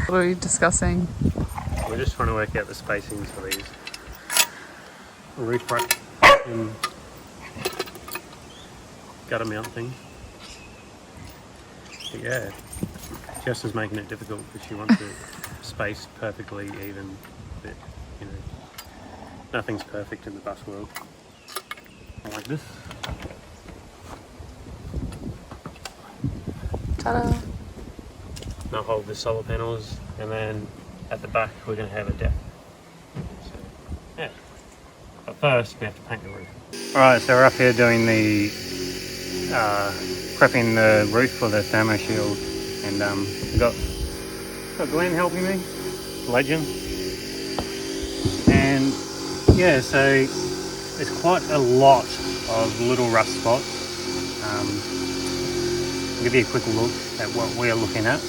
What are we discussing? We're just trying to work out the spacings for these roof rack and gutter mount things. But yeah, Jess is making it difficult because she wants it spaced perfectly even, but you know, nothing's perfect in the bus world. Like this. Ta-da! Now hold the solar panels, and then at the back we're going to have a deck. So, yeah. But first we have to paint the roof. Alright, so we're up here doing the prepping the roof for the Therma Shield, and we've got Glenn helping me, legend. And yeah, so there's quite a lot of little rust spots. I'll give you a quick look at what we're looking at.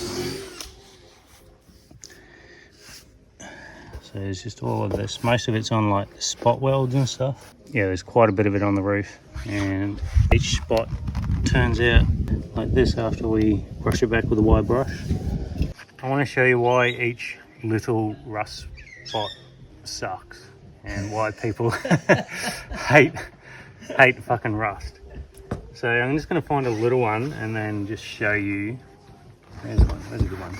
So there's just all of this. Most of it's on like the spot welds and stuff. Yeah, there's quite a bit of it on the roof, and each spot turns out like this after we brush it back with a wide brush. I want to show you why each little rust spot sucks and why people hate fucking rust. So I'm just going to find a little one and then just show you. There's one. There's a good one.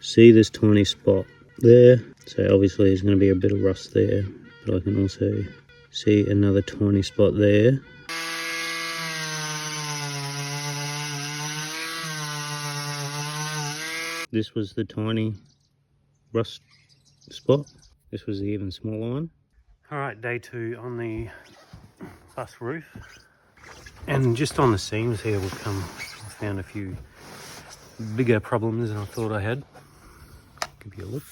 See this tiny spot there? So obviously there's going to be a bit of rust there, but I can also see another tiny spot there. This was the tiny rust spot. This was the even smaller one. Alright, day 2 on the bus roof. And just on the seams here I found a few bigger problems than I thought I had. Give you a look.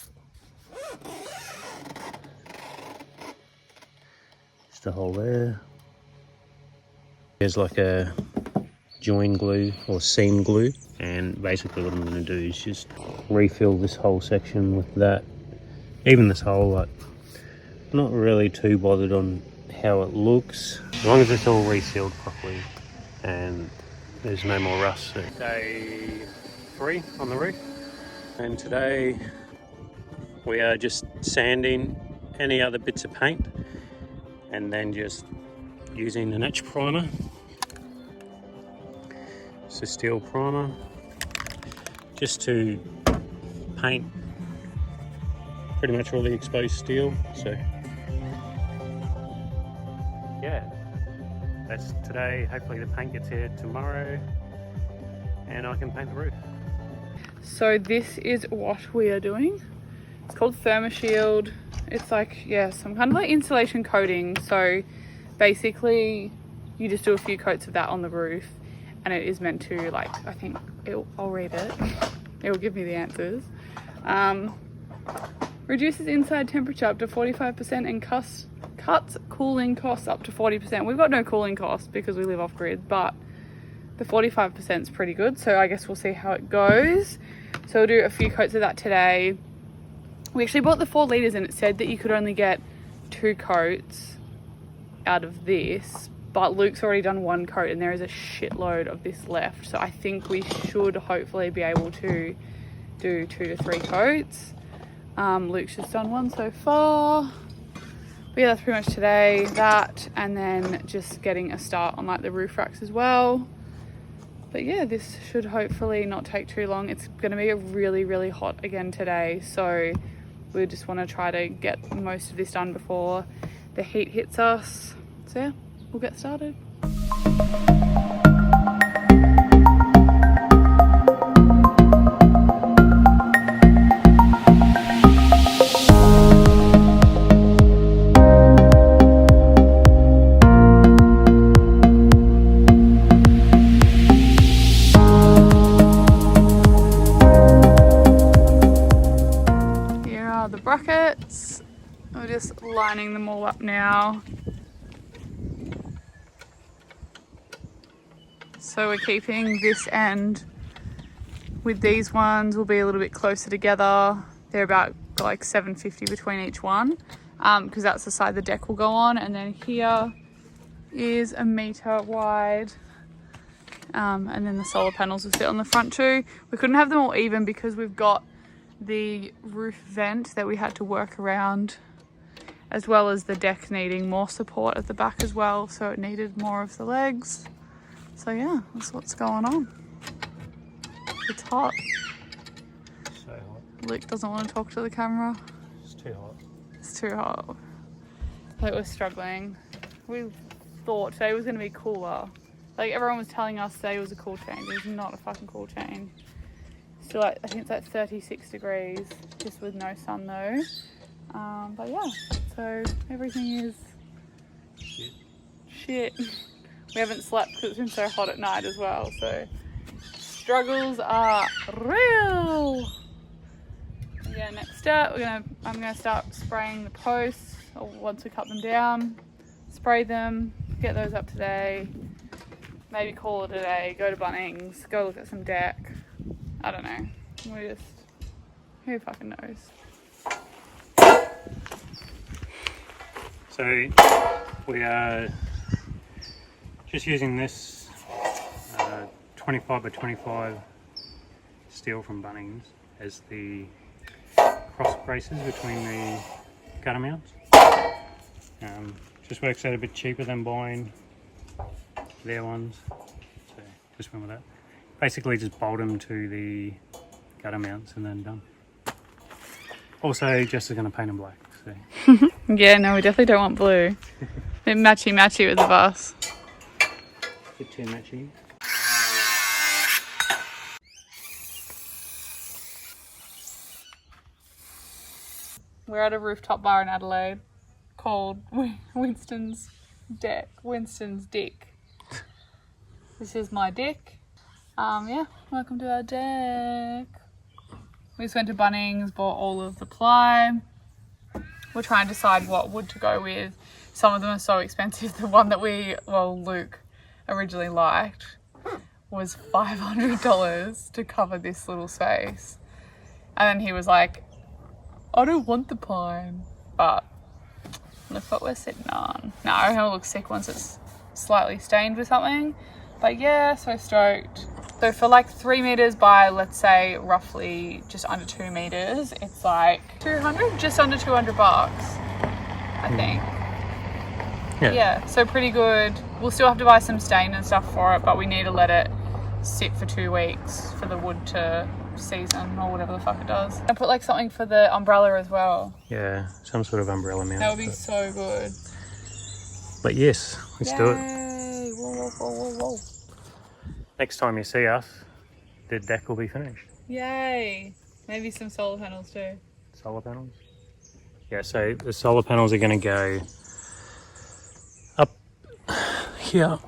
Just a hole there. There's like a join glue or seam glue, and basically what I'm going to do is just refill this whole section with that. Even this hole, like, I'm not really too bothered on how it looks, as long as it's all resealed properly and there's no more rust. So day 3 on the roof, and today we are just sanding any other bits of paint and then just using an etch primer. It's a steel primer just to paint pretty much all the exposed steel. So yeah, that's today. Hopefully the paint gets here tomorrow and I can paint the roof. So this is what we are doing. It's called Therma Shield. It's like, yeah, some kind of like insulation coating. So basically you just do a few coats of that on the roof, and it is meant to, like, I think I'll read it. It will give me the answers. Reduces inside temperature up to 45% and cuts cooling costs up to 40%. We've got no cooling costs because we live off grid, but the 45% is pretty good. So I guess we'll see how it goes. So we'll do a few coats of that today. We actually bought the 4 litres and it said that you could only get 2 coats out of this, but Luke's already done 1 coat and there is a shitload of this left. So I think we should hopefully be able to do 2 to 3 coats. Luke's just done 1 so far. But yeah, that's pretty much today. That, and then just getting a start on like the roof racks as well. But yeah, this should hopefully not take too long. It's going to be really, really hot again today. So we just want to try to get most of this done before the heat hits us. So yeah, we'll get started. Brackets, we're just lining them all up now. So we're keeping this end with these ones, will be a little bit closer together. They're about like 750 between each one, because that's the side the deck will go on. And then here is 1 meter wide And then the solar panels will sit on the front too. We couldn't have them all even because we've got the roof vent that we had to work around, as well as the deck needing more support at the back as well, so it needed more of the legs. So yeah, that's what's going on. It's hot. So hot. Luke doesn't want to talk to the camera. It's too hot. It's too hot. Like, we're struggling. We thought today was going to be cooler. Like, everyone was telling us today was a cool change. It's not a fucking cool change. Still, like, I think it's like 36 degrees, just with no sun though. But yeah, so everything is shit. We haven't slept because it's been so hot at night as well, so struggles are real. Yeah, next step, I'm gonna start spraying the posts once we cut them down. Spray them, get those up today. Maybe call it a day, go to Bunnings, go look at some deck. I don't know. Who fucking knows? So we are just using this 25 by 25 steel from Bunnings as the cross braces between the gutter mounts. Just works out a bit cheaper than buying their ones, so just went with that. Basically just bolt them to the gutter mounts and then done. Also, Jess is going to paint them black. So. Yeah, no, we definitely don't want blue. Bit matchy with the bus. Bit too matchy. We're at a rooftop bar in Adelaide called Winston's Dick. This is my dick. Yeah, welcome to our deck. We just went to Bunnings, bought all of the ply. We're trying to decide what wood to go with. Some of them are so expensive. The one that Luke originally liked was $500 to cover this little space. And then he was like, I don't want the pine, but look what we're sitting on. No, it'll look sick once it's slightly stained with something. But yeah, so stoked. So for like 3 meters by, let's say, roughly just under 2 meters, it's like 200, just under $200, I think. Yeah, so pretty good. We'll still have to buy some stain and stuff for it, but we need to let it sit for 2 weeks for the wood to season or whatever the fuck it does. I put like something for the umbrella as well. Yeah, some sort of umbrella mount. That would be so good. But yes, let's do it. Yay! Whoa, whoa, whoa, whoa. Next time you see us, the deck will be finished. Yay! Maybe some solar panels too. Solar panels? Yeah, so the solar panels are going to go up here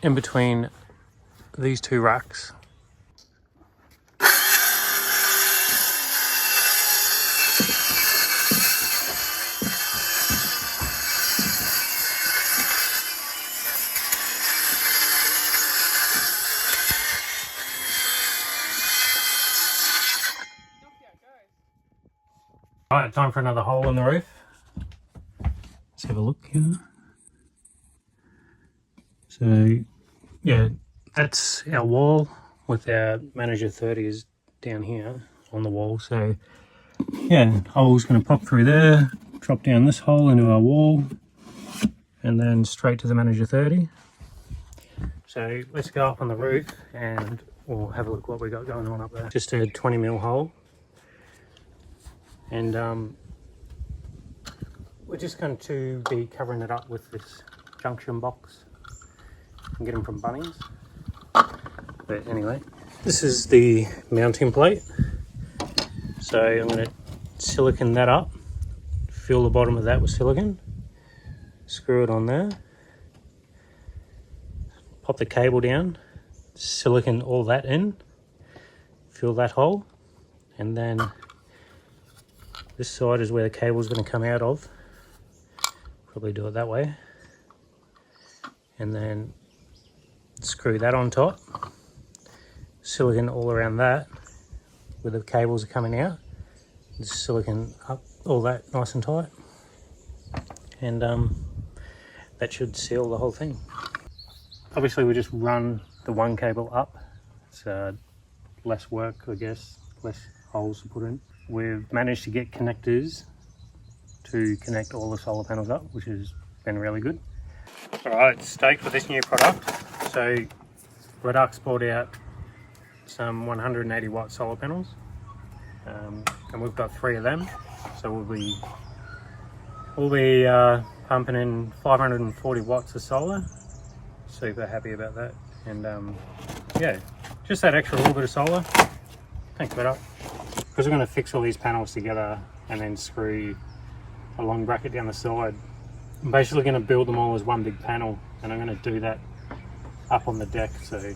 in between these two racks. Alright, time for another hole in the roof. Let's have a look here. So, yeah, that's our wall with our Manager 30s down here on the wall. So, yeah, hole's going to pop through there, drop down this hole into our wall, and then straight to the Manager 30. So, let's go up on the roof and we'll have a look what we got going on up there. Just a 20mm hole. And we're just going to be covering it up with this junction box and get them from Bunnings. But anyway, this is the mounting plate. So I'm going to silicone that up, fill the bottom of that with silicone, screw it on there, pop the cable down, silicone all that in, fill that hole, and then this side is where the cable is going to come out of. Probably do it that way. And then screw that on top. Silicone all around that where the cables are coming out. Just silicone up all that nice and tight. And that should seal the whole thing. Obviously we just run the one cable up. It's less work, I guess, less holes to put in. We've managed to get connectors to connect all the solar panels up, which has been really good. Alright, stoked with this new product. So Red Arc's brought out some 180 watt solar panels, and we've got 3 of them. So we'll be pumping in 540 watts of solar. Super happy about that. And yeah, just that extra little bit of solar. Thanks, Red Arc. Because we're going to fix all these panels together and then screw a long bracket down the side, I'm basically going to build them all as one big panel, and I'm going to do that up on the deck. So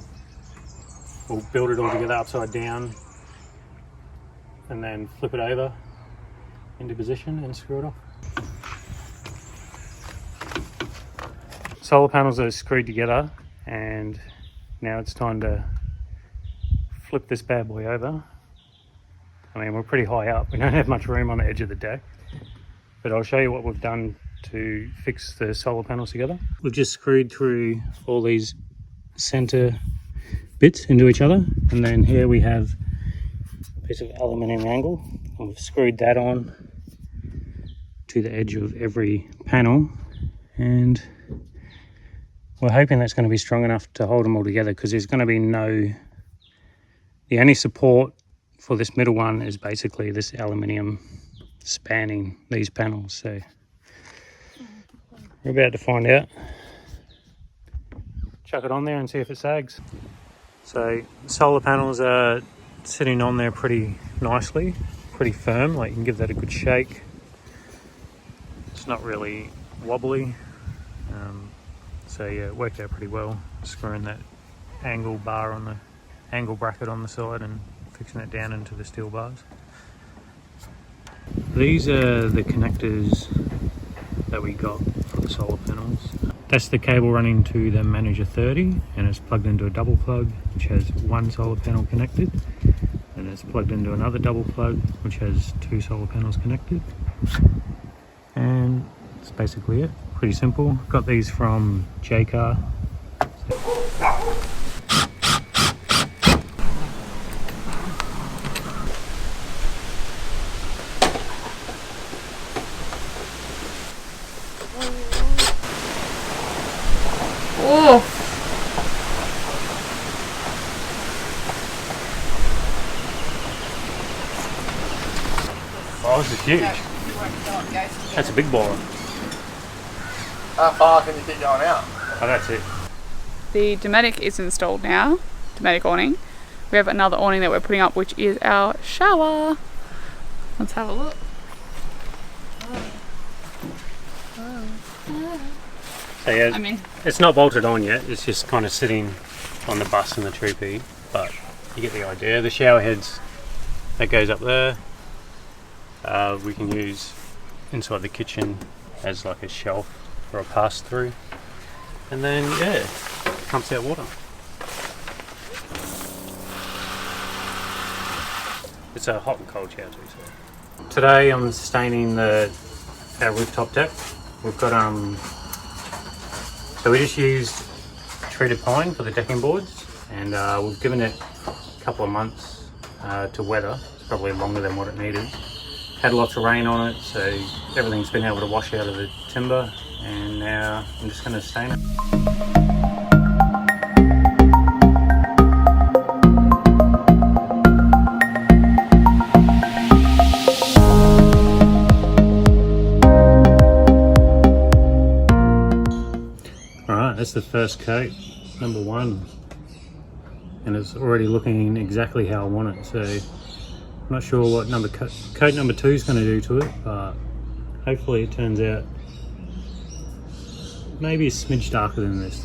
we'll build it all together upside down and then flip it over into position and screw it off. Solar panels are screwed together, and now it's time to flip this bad boy over. I mean, we're pretty high up, we don't have much room on the edge of the deck, but I'll show you what we've done to fix the solar panels together. We've just screwed through all these center bits into each other, and then here we have a piece of aluminium angle, and we've screwed that on to the edge of every panel, and we're hoping that's going to be strong enough to hold them all together, because there's going to be the only support for this middle one is basically this aluminium spanning these panels. So we're about to find out. Chuck it on there and see if it sags. So solar panels are sitting on there pretty nicely, pretty firm, like you can give that a good shake. It's not really wobbly. So yeah, it worked out pretty well, screwing that angle bar on the angle bracket on the side and fixing it down into the steel bars. These are the connectors that we got for the solar panels. That's the cable running to the Manager 30, and it's plugged into a double plug which has one solar panel connected, and it's plugged into another double plug which has 2 solar panels connected, and that's basically it. Pretty simple. Got these from J-Car. Oh! Oh, this is huge. That's a big baller. How far can you keep going out? Oh, that's it. The Dometic is installed now, Dometic awning. We have another awning that we're putting up, which is our shower. Let's have a look. So yeah, I mean, it's not bolted on yet, it's just kind of sitting on the bus and the troopy, but you get the idea. The shower heads, that goes up there. We can use inside the kitchen as like a shelf for a pass through, and then yeah, pumps out water. It's a hot and cold shower too. So today I'm staining our rooftop deck. We've got so we just used treated pine for the decking boards, and we've given it a couple of months to weather. It's probably longer than what it needed. Had lots of rain on it, so everything's been able to wash out of the timber, and now I'm just going to stain it. Alright, that's the first coat, number 1, and it's already looking exactly how I want it, so I'm not sure what coat number 2 is going to do to it, but hopefully it turns out maybe a smidge darker than this.